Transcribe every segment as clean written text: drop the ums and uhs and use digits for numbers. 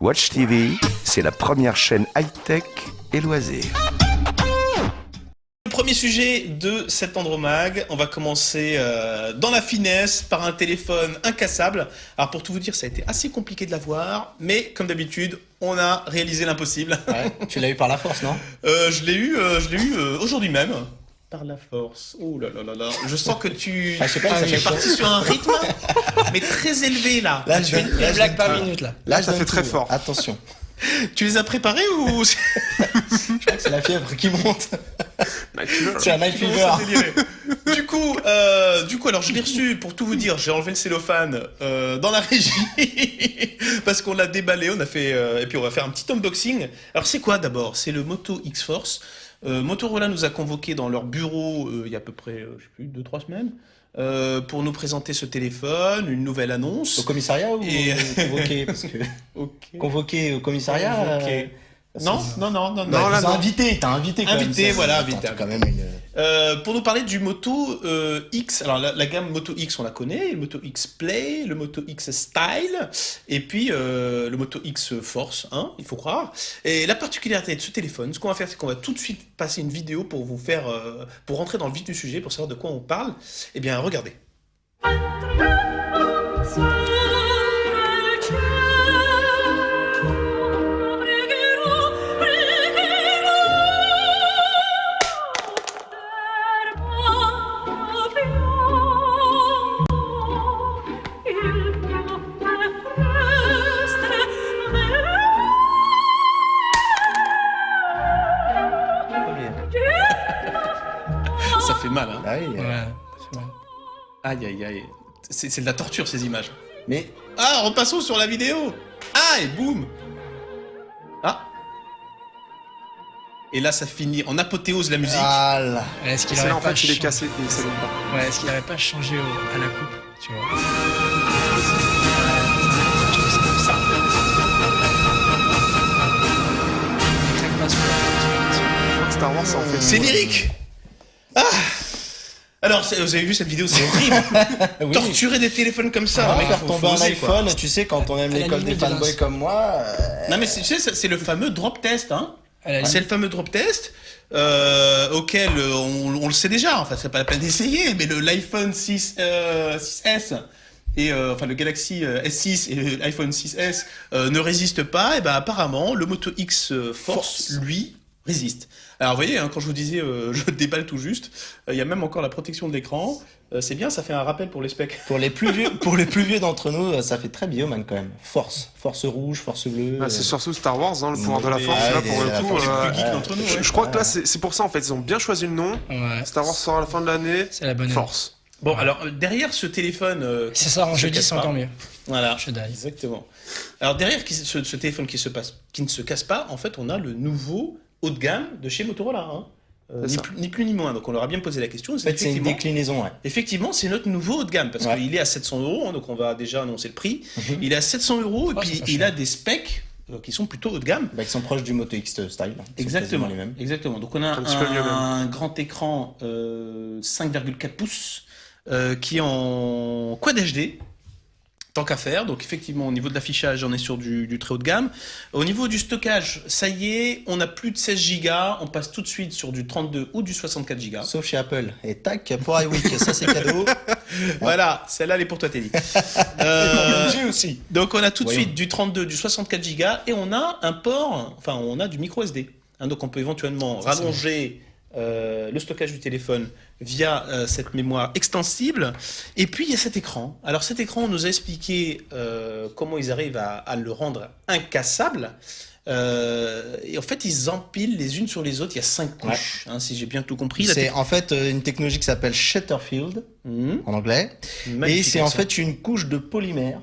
Watch TV, c'est la première chaîne high-tech et loisirs. Le premier sujet de cet Andromag, on va commencer dans la finesse par un téléphone incassable. Alors pour tout vous dire, ça a été assez compliqué de l'avoir, mais comme d'habitude, on a réalisé l'impossible. Ouais, tu l'as eu par la force, non? Je l'ai eu aujourd'hui même. Par la force. Oh là là là là. Je sens que tu es parti sur un rythme, mais très élevé là. Là, je Une blague par minute là. Là, ça fait très fort. Attention. Tu les as préparés ou Je crois que c'est la fièvre qui monte. C'est un night Comment fever. ça délirait. Du coup, alors je l'ai reçu pour tout vous dire. J'ai enlevé le cellophane dans la régie parce qu'on l'a déballé. On a fait et puis on va faire un petit unboxing. Alors c'est quoi d'abord? C'est le Moto X Force. Motorola nous a convoqués dans leur bureau il y a à peu près, je sais plus, 2-3 semaines, pour nous présenter ce téléphone, une nouvelle annonce. Au commissariat ou Et- convoqué parce que Ok. convoqué au commissariat. Convoqué. Non. Bah, là, ils ont non. invité, t'as invité quand Invité, même. voilà, Attends, invité. t'as quand même une. Pour nous parler du Moto X, alors la gamme Moto X on la connaît, le Moto X Play, le Moto X Style, et puis le Moto X Force, hein, il faut croire. Et la particularité de ce téléphone, ce qu'on va faire, c'est qu'on va tout de suite passer une vidéo pour vous faire, pour rentrer dans le vif du sujet, pour savoir de quoi on parle. Eh bien, regardez. Ça fait mal, hein. Ah oui. Ouais, c'est vrai. Aïe, aïe, aïe. C'est de la torture, ces images. Mais Ah, repassons sur la vidéo. Ah, et boum. Ah. Et là, ça finit en apothéose la musique. ah là. Est-ce qu'il C'est aurait là, en pas fait, il est changé- cassé. Il s'allume pas. Ouais, est-ce qu'il aurait pas changé à la coupe, tu vois? Ça. Il craque pas sur la- Star Wars, ça en fait. C'est lyrique. Ah. Alors, vous avez vu cette vidéo, c'est horrible. Oui. Torturer des téléphones comme ça, Ah, mec, faire faut tomber un oser, quoi. iPhone, tu sais, quand on aime À la l'école des limite de fanboys l'ins. comme moi. Non, mais tu sais, c'est le fameux drop test, hein. À la C'est le fameux drop test auquel on le sait déjà. Enfin, c'est pas la peine d'essayer, mais l'iPhone 6S et enfin le Galaxy S6 et l'iPhone 6S ne résistent pas. Et ben apparemment, le Moto X Force, lui, résiste. Alors, vous voyez, hein, quand je vous disais, je déballe tout juste, il y a même encore la protection de l'écran. C'est bien, ça fait un rappel pour les specs. Pour les plus vieux d'entre nous, ça fait très Bioman quand même. Force rouge, force bleue. Ah, c'est surtout Star Wars, hein, le pouvoir de la Mais- force. Ah, Là, oui, pour la le coup, force. Les plus geeks d'entre nous, ouais. je crois que là, c'est pour ça en fait. Ils ont bien choisi le nom. Ouais. Star Wars sort à la fin de l'année. C'est la bonne année. Force. Bon, alors, derrière ce téléphone... Si ça sort en qui se jeudi, casse c'est pas, encore mieux. Voilà, Je die. exactement. Alors derrière ce téléphone qui ne se casse pas, en fait, on a le nouveau haut de gamme de chez Motorola. Hein. C'est ça. Ni plus ni moins. Donc on leur a bien posé la question. En fait, c'est une déclinaison, ouais. Effectivement, c'est notre nouveau haut de gamme parce Ouais. qu'il est à 700 €. Hein, donc on va déjà annoncer le prix. Mhm. Il est à 700 € et Oh, puis c'est pas il cher. a des specs qui sont plutôt haut de gamme. Bah, qui sont proches du Moto X Style. Qui sont Exactement. quasiment les mêmes. Exactement. Donc on a Un petit peu mieux même. un grand écran 5,4 pouces qui est en Quad HD. Tant qu'à faire, donc effectivement au niveau de l'affichage on est sur du très haut de gamme. Au niveau du stockage, ça y est, on a plus de 16 Go, on passe tout de suite sur du 32 ou du 64 Go. Sauf chez Apple. Et tac, pour iWeek, ça c'est cadeau. Voilà, celle-là elle est pour toi Teddy. J'ai aussi. Donc on a tout de Voyons. suite du 32, du 64 Go et on a un port, enfin on a du micro SD. Hein, donc on peut éventuellement rallonger le stockage du téléphone via cette mémoire extensible. Et puis il y a cet écran. Alors cet écran, on nous a expliqué comment ils arrivent à le rendre incassable. Et en fait, ils empilent les unes sur les autres. Il y a 5 couches, hein, si j'ai bien tout compris. C'est en fait une technologie qui s'appelle Shutterfield Mhm. en anglais. Magnifique Et c'est en accent. fait une couche de polymère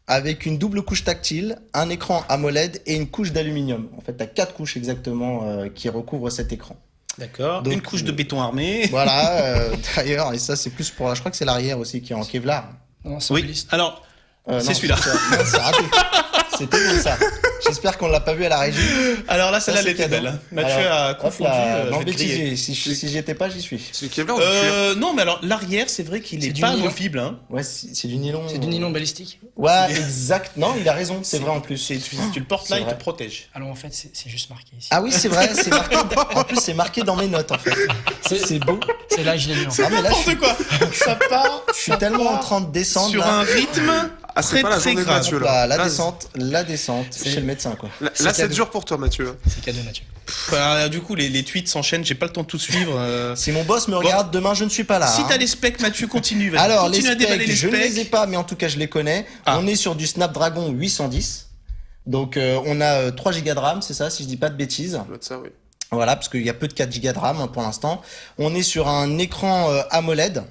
avec une double couche tactile, un écran AMOLED et une couche d'aluminium. En fait, tu as 4 couches exactement qui recouvrent cet écran. D'accord. Donc, Une couche de béton armé. Voilà, d'ailleurs, et ça c'est plus pour je crois que c'est l'arrière aussi qui est en Kevlar. Non, c'est Oui. plus lisse. Alors, Non, C'est celui-là. Non, c'est raté. C'était beau ça. J'espère qu'on l'a pas vu à la régie. Alors là, celle-là, Ça, elle c'est était cadeau. belle. Hein. Mathieu Alors, a hop confondu. là, je non, vais te griller. bêtisier. Si j'y étais pas, j'y suis. C'est du Kevlar ou du cuir Non, mais alors l'arrière, c'est vrai qu'il C'est est du pas nylon. amovible. Hein. Ouais, c'est du nylon. C'est du nylon balistique. Ouais, exact. Non, il a raison, c'est vrai en plus. Tu le portes là, C'est il te vrai. protège. Alors en fait, c'est juste marqué ici. Ah oui, c'est vrai, c'est marqué. En plus, c'est marqué dans mes notes en fait. C'est beau. C'est là que je l'ai lu en fait. Ah, mais là, N'importe quoi. Ça part. je suis tellement en train de descendre. Sur là. un rythme Ah, c'est très pas la très journée de grave. Mathieu, Hop là, là. la descente chez le médecin quoi. Là, C'est c'est cadeau. dur pour toi, Mathieu. C'est cadeau, Mathieu. Voilà, du coup, les tweets s'enchaînent. J'ai pas le temps de tout suivre. Si mon boss me regarde, demain je ne suis pas là. Si hein. t'as les specs, Mathieu, continue. Vas-y. Alors, les continue à déballer specs, les je ne les ai specs. pas, mais en tout cas, je les connais. Ah. On est sur du Snapdragon 810. Donc, on a 3 Go de RAM, c'est ça, si je dis pas de bêtises. Ça doit être ça, oui. Voilà, parce qu'il y a peu de 4 Go de RAM hein, pour l'instant. On est sur un écran AMOLED.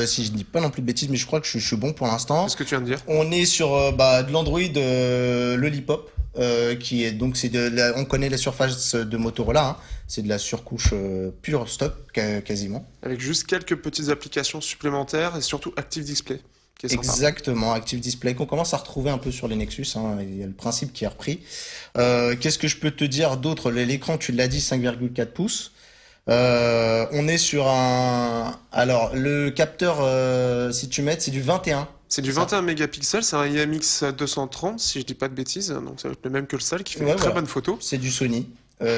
Si je dis pas non plus de bêtises, mais je crois que je suis bon pour l'instant. Qu'est-ce que tu viens de dire? On est sur de l'Android Lollipop, qui est donc on connaît la surface de Motorola, hein. C'est de la surcouche pure stock quasiment. Avec juste quelques petites applications supplémentaires et surtout Active Display, qui est sympa. Exactement, Active Display qu'on commence à retrouver un peu sur les Nexus, hein, il y a le principe qui est repris. Qu'est-ce que je peux te dire d'autre? L'écran, tu l'as dit, 5,4 pouces. On est sur alors le capteur, si tu mets, c'est du 21. C'est du ça. 21 mégapixels, c'est un IMX 230, si je dis pas de bêtises, donc ça va être le même que le SAL, qui fait Ouais, une très voilà. bonne photo. C'est du Sony.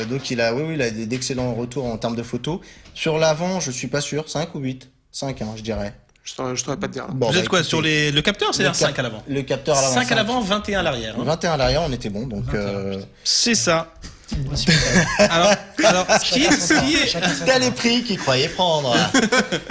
Donc il a d'excellents retours en termes de photos. Sur l'avant, je suis pas sûr, 5 ou 8? 5, hein, je dirais. Je saurais pas te dire là. Bon, Vous bah, êtes quoi écoutez, sur le capteur? C'est-à-dire 5 à l'avant. Le capteur à l'avant. 5 à l'avant, 21 à l'arrière. hein. 21 à l'arrière, on était bon. Donc, 21, C'est ça. Moi, super. Alors, ce qui est. Chacun son t'as les talent. prix qu'il croyait prendre.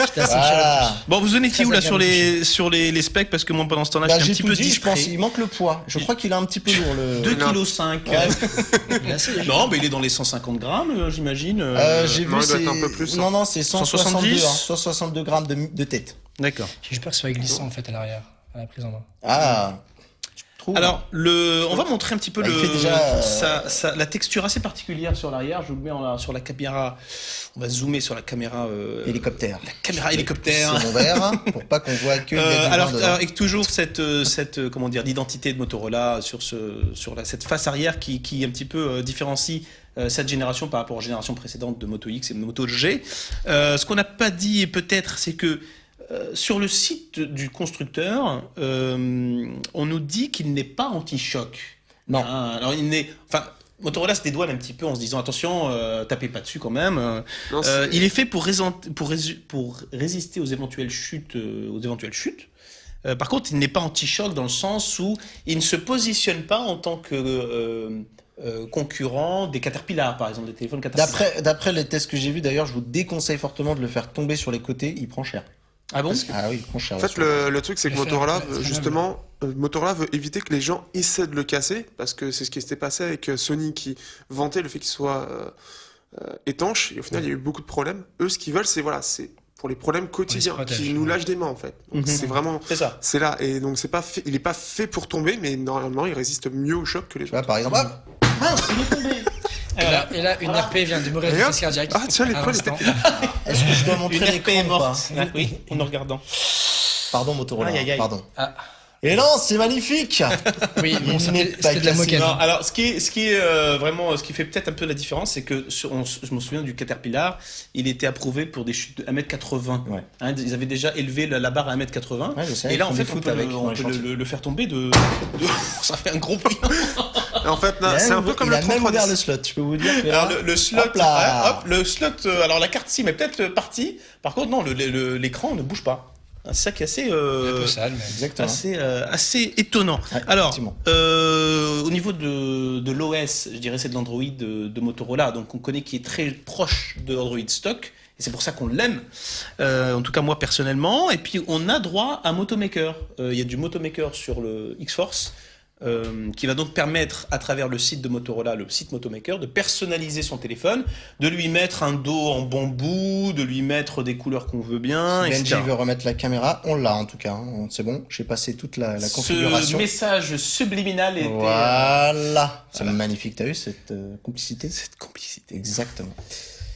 J'étais assez Voilà. Bon, vous en étiez où là Très sur les specs? Parce que moi, pendant ce temps-là, Bah, j'étais un j'ai petit tout peu dit, je pense. discret. Il manque le poids. Je crois qu'il est un petit peu lourd. Le... 2,5 kg. Ouais. Il est assez léger. Non, mais il est dans les 150 grammes, j'imagine. J'ai non, vu, il doit c'est. être un peu plus, hein. Non, c'est 162, 170. 162 grammes de tête. D'accord. J'ai juste peur que ce soit glissant en fait à l'arrière, à la prise en main. Ah. Tu trouves? Alors, on va montrer un petit peu Bah, il fait déjà, la texture assez particulière sur l'arrière. Je vous le mets sur la caméra. On va zoomer sur la caméra. Hélicoptère. La caméra hélicoptère. C'est mon verre, pour pas qu'on voit que. il y a du Alors, vent dedans. avec toujours cette comment dire, l'identité de Motorola sur cette face arrière qui un petit peu différencie cette génération par rapport aux générations précédentes de Moto X et de Moto G. Ce qu'on n'a pas dit peut-être, c'est que sur le site du constructeur, on nous dit qu'il n'est pas anti-choc. Non. Hein, alors Motorola se dédouane un petit peu en se disant attention, tapez pas dessus quand même. Non, Il est fait pour résister aux éventuelles chutes. Par contre, il n'est pas anti-choc dans le sens où il ne se positionne pas en tant que concurrent des Caterpillar, par exemple, des téléphones Caterpillar. D'après les tests que j'ai vus, d'ailleurs, je vous déconseille fortement de le faire tomber sur les côtés. Il prend cher. Ah bon? Ah oui, il prend cher. En fait, le truc, c'est que Le fer, Motorola, très justement, Motorola veut éviter que les gens essaient de le casser, parce que c'est ce qui s'était passé avec Sony qui vantait le fait qu'il soit étanche, et au final, il y a eu beaucoup de problèmes. Eux, ce qu'ils veulent, c'est pour les problèmes quotidiens, protège, qui nous ouais. lâchent des mains, en fait. Donc, Mhm. c'est vraiment, C'est ça. c'est là. Et donc, il est pas fait pour tomber, mais normalement, il résiste mieux au choc que les Tu vois, autres. par exemple. Hop, mince, il est tombé. Et là, une RP vient de mourir de Et hop. crise cardiaque. Ah, tiens, les à poils l'instant. Est-ce que je dois montrer Une RP l'écran est ou morte. pas Ah, oui, en nous regardant. Pardon, Motorola. Aïe, aïe, aïe. Pardon. Ah. Et non, c'est magnifique. Oui, Il bon, n'est c'était pas c'était de la cassé. moquette. Non, alors ce qui est vraiment, ce qui fait peut-être un peu la différence, c'est que je me souviens du Caterpillar, il était approuvé pour des chutes de 1m80. Ouais. Hein, ils avaient déjà élevé la barre à 1m80. Ouais, je sais, Et là, ils en font fait, des on foot peut, avec le, dans on les peut chantiers. le faire tomber ça fait un gros prix. En fait, non, Il a c'est un même- peu comme il le a même ouvert 3310. le slot. Je peux vous dire que Alors là, le slot, hop là. le slot. Alors la carte SIM est peut-être partie. Par contre, non, l'écran ne bouge pas. C'est ça qui est assez. Un peu sale, mais. Exactement. Assez étonnant. Ouais, Alors, effectivement. au niveau de l'OS, je dirais c'est de l'Android de Motorola, donc on connaît qui est très proche de Android stock, et c'est pour ça qu'on l'aime, en tout cas moi personnellement. Et puis on a droit à Motomaker. Il y a du Motomaker sur le X-Force. Qui va donc permettre, à travers le site de Motorola, le site Motomaker, de personnaliser son téléphone, de lui mettre un dos en bambou, de lui mettre des couleurs qu'on veut bien, Si etc. Benji veut remettre la caméra, on l'a en tout cas. hein. C'est bon, j'ai passé toute la Ce configuration. message subliminal était Voilà. C'est Voilà. magnifique. T'as vu cette complicité? cette complicité. Exactement.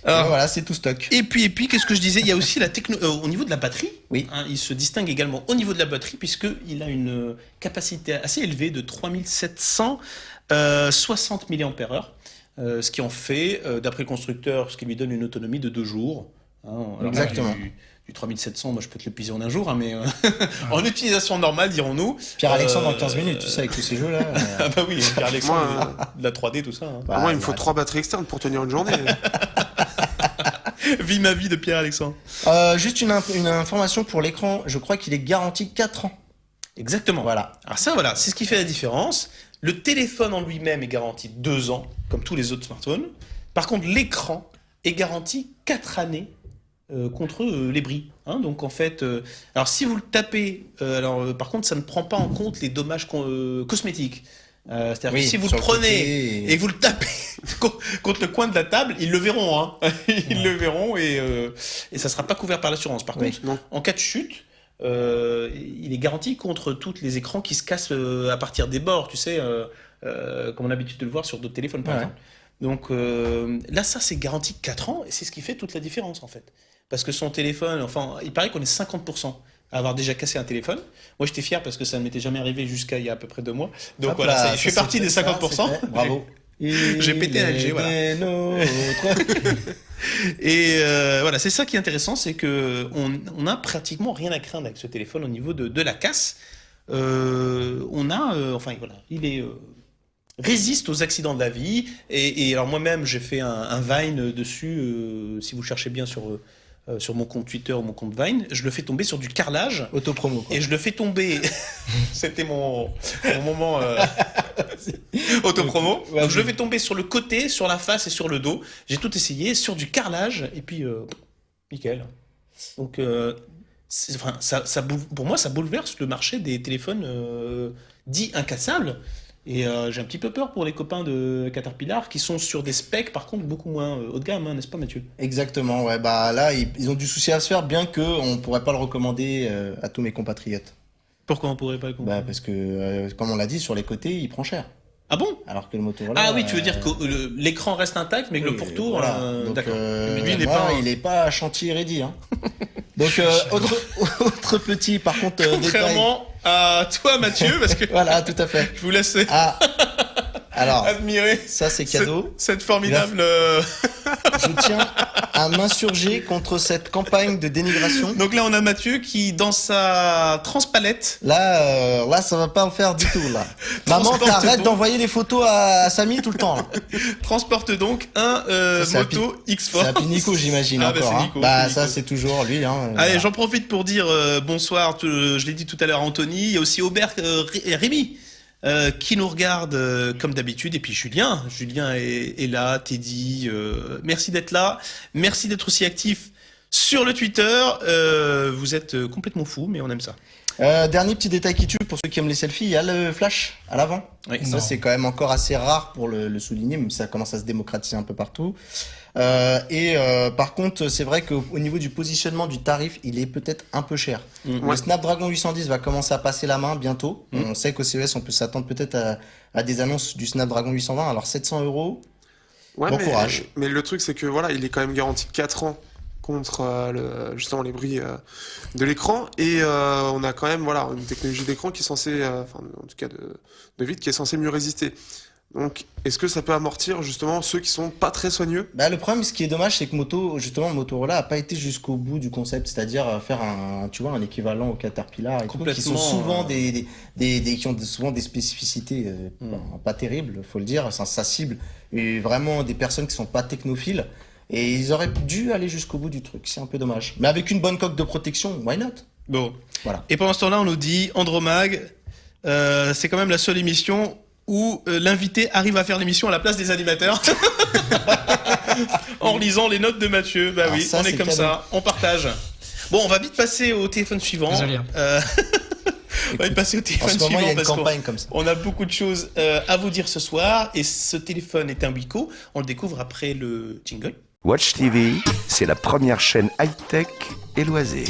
Alors, voilà, c'est tout stock. Et puis, qu'est-ce que je disais? Il y a aussi la techno au niveau de la batterie. Oui. Hein, il se distingue également au niveau de la batterie puisqu'il a une capacité assez élevée de 3760 mAh. Ce qui en fait, d'après le constructeur, ce qui lui donne une autonomie de 2 jours. Hein, alors Exactement. Là, du 3700, moi je peux te l'épuiser en un jour, hein, mais en utilisation normale, dirons-nous. Pierre-Alexandre en 15 minutes, tu sais, avec tous ces jeux-là. Ah bah oui, Pierre-Alexandre, Moi, de la 3D, tout ça. Hein. Bah, Moi, il me faut arrête. 3 batteries externes pour tenir une journée. Vis ma vie de Pierre-Alexandre. Juste une information pour l'écran, je crois qu'il est garanti 4 ans. Exactement. Voilà. Alors ça, voilà, c'est ce qui fait la différence. Le téléphone en lui-même est garanti 2 ans, comme tous les autres smartphones. Par contre, l'écran est garanti 4 années contre les bris. Hein. Donc en fait, alors si vous le tapez, par contre, ça ne prend pas en compte les dommages cosmétiques. C'est-à-dire que si vous le prenez et que vous le tapez contre le coin de la table, ils le verront. Hein. Ils le verront et ça ne sera pas couvert par l'assurance. Par contre, Non. en cas de chute, il est garanti contre tous les écrans qui se cassent à partir des bords, tu sais, comme on a l'habitude de le voir sur d'autres téléphones par exemple. Donc là, ça c'est garanti 4 ans et c'est ce qui fait toute la différence en fait. Parce que son téléphone, enfin, il paraît qu'on est 50% à avoir déjà cassé un téléphone. Moi j'étais fier parce que ça ne m'était jamais arrivé jusqu'à il y a à peu près 2 mois. Donc hop voilà, là, je fais partie des 50%. Bravo. J'ai pété un LG, voilà. Et voilà, c'est ça qui est intéressant, c'est que on a pratiquement rien à craindre avec ce téléphone au niveau de la casse. On a, enfin voilà, il est résiste aux accidents de la vie. Et alors moi-même, j'ai fait un Vine dessus. Si vous cherchez bien sur mon compte Twitter ou mon compte Vine, je le fais tomber sur du carrelage. Autopromo, quoi. Et je le fais tomber. C'était mon moment autopromo. Donc je le fais tomber sur le côté, sur la face et sur le dos. J'ai tout essayé sur du carrelage et puis nickel. Donc pour moi, ça bouleverse le marché des téléphones dits incassables. Et j'ai un petit peu peur pour les copains de Caterpillar qui sont sur des specs par contre beaucoup moins haut de gamme, hein, n'est-ce pas Mathieu? Exactement, ouais, bah là ils ont du souci à se faire, bien qu'on pourrait pas le recommander à tous mes compatriotes. Pourquoi on pourrait pas le comprendre? Bah parce que comme on l'a dit, sur les côtés il prend cher. Ah bon? Alors que le Motorola. Ah oui, tu veux dire que l'écran reste intact mais que le pourtour, voilà. Donc, d'accord. Mais lui, il est pas chantier ready. Hein. Donc autre petit, par contre, détail. Contrairement à toi Mathieu, parce que Voilà, tout à fait. je vous laisse Ah, alors admirer ça c'est cadeau. cette formidable. Je tiens à m'insurger contre cette campagne de dénigration. Donc là, on a Mathieu qui, dans sa transpalette, Là, ça va pas en faire du tout là. Maman, Transporte t'arrêtes donc. d'envoyer des photos à Samy tout le temps. Là. transporte donc un C'est Moto X-Force. C'est Happy Nico, j'imagine Ah, bah, encore. c'est Hein. Nico, Bah c'est ça Nico. c'est toujours lui. Hein, Allez, voilà. j'en profite pour dire bonsoir, je l'ai dit tout à l'heure à Anthony, il y a aussi Aubert et Rémi qui nous regarde comme d'habitude, et puis Julien est là, Teddy, merci d'être là, merci d'être aussi actif sur le Twitter, vous êtes complètement fous, mais on aime ça. Dernier petit détail qui tue pour ceux qui aiment les selfies, il y a le flash à l'avant. Oui. Ça Non. c'est quand même encore assez rare pour le souligner, mais ça commence à se démocratiser un peu partout. Par contre, c'est vrai qu'au niveau du positionnement du tarif, il est peut-être un peu cher. Mm. Le Snapdragon 810 va commencer à passer la main bientôt. Mm. On sait qu'au CES, on peut s'attendre peut-être à des annonces du Snapdragon 820. Alors 700 €. Ouais, Bon mais, courage. Mais le truc, c'est que voilà, il est quand même garanti 4 ans contre justement les bris de l'écran. Et on a quand même voilà, une technologie d'écran qui est censée, enfin en tout cas de vide, qui est censée mieux résister. Donc, est-ce que ça peut amortir justement ceux qui sont pas très soigneux? Bah, le problème, ce qui est dommage, c'est que Motorola a pas été jusqu'au bout du concept, c'est-à-dire faire un équivalent au Caterpillar et tout, qui sont souvent qui ont souvent des spécificités pas terribles, faut le dire. Ça cible et vraiment des personnes qui sont pas technophiles. Et ils auraient dû aller jusqu'au bout du truc. C'est un peu dommage. Mais avec une bonne coque de protection, why not? Bon. Voilà. Et pendant ce temps-là, on nous dit Andromag, c'est quand même la seule émission où l'invité arrive à faire l'émission à la place des animateurs en lisant les notes de Mathieu. Bah Alors oui, ça, on est c'est comme cadeau. ça, on partage. Bon, on va vite passer au téléphone suivant. Désolé. On va vite passer au En téléphone ce moment, il y suivant a une parce qu'on campagne comme ça. on a beaucoup de choses à vous dire ce soir. Et ce téléphone est un Wiko. On le découvre après le jingle. Watch TV, c'est la première chaîne high-tech et loisirs.